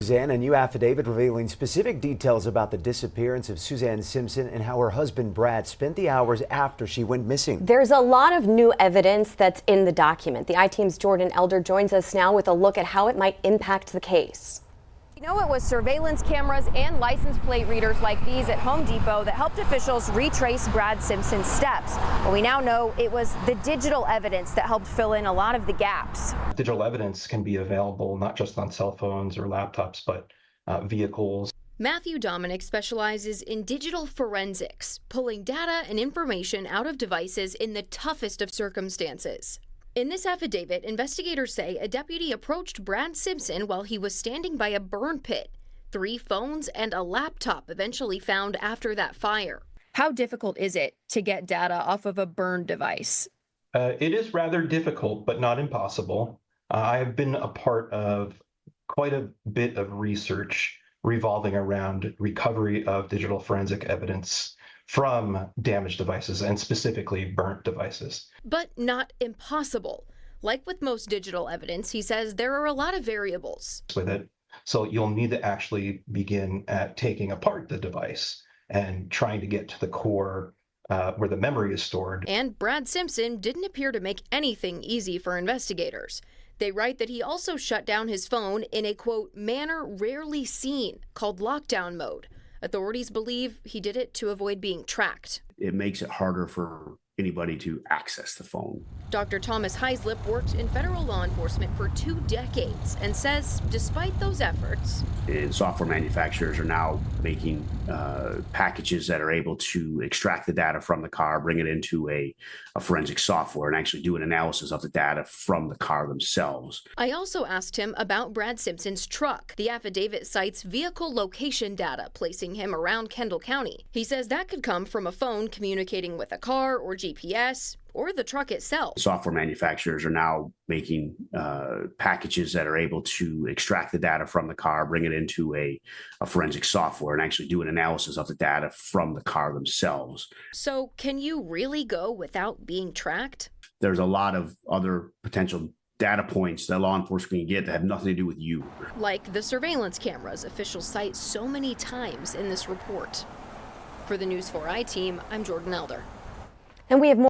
Suzanne. A new affidavit revealing specific details about the disappearance of Suzanne Simpson and how her husband Brad spent the hours after she went missing. There's a lot of new evidence that's in the document. The I-Team's Jordan Elder joins us now with a look at how it might impact the case. You know, it was surveillance cameras and license plate readers like these at Home Depot that helped officials retrace Brad Simpson's steps. But we now know it was the digital evidence that helped fill in a lot of the gaps. Digital evidence can be available not just on cell phones or laptops, but vehicles. Matthew Dominic specializes in digital forensics, pulling data and information out of devices in the toughest of circumstances. In this affidavit, investigators say a deputy approached Brad Simpson while he was standing by a burn pit. 3 phones and a laptop eventually found after that fire. How difficult is it to get data off of a burned device? It is rather difficult, but not impossible. I have been a part of quite a bit of research revolving around recovery of digital forensic evidence from damaged devices and specifically burnt devices. But not impossible. Like with most digital evidence, he says there are a lot of variables with it. So you'll need to actually begin at taking apart the device and trying to get to the core where the memory is stored. And Brad Simpson didn't appear to make anything easy for investigators. They write that he also shut down his phone in a, quote, manner rarely seen, called lockdown mode. Authorities believe he did it to avoid being tracked. It makes it harder for anybody to access the phone. Dr. Thomas Heislip worked in federal law enforcement for 2 decades and says despite those efforts, and software manufacturers are now making packages that are able to extract the data from the car, bring it into a forensic software, and actually do an analysis of the data from the car themselves. I also asked him about Brad Simpson's truck. The affidavit cites vehicle location data, placing him around Kendall County. He says that could come from a phone communicating with a car or GPS, or the truck itself. Software manufacturers are now making packages that are able to extract the data from the car, bring it into a forensic software, and actually do an analysis of the data from the car themselves. So can you really go without being tracked? There's a lot of other potential data points that law enforcement can get that have nothing to do with you. Like the surveillance cameras officials cite so many times in this report. For the News 4 I-Team, I'm Jordan Elder. And we have more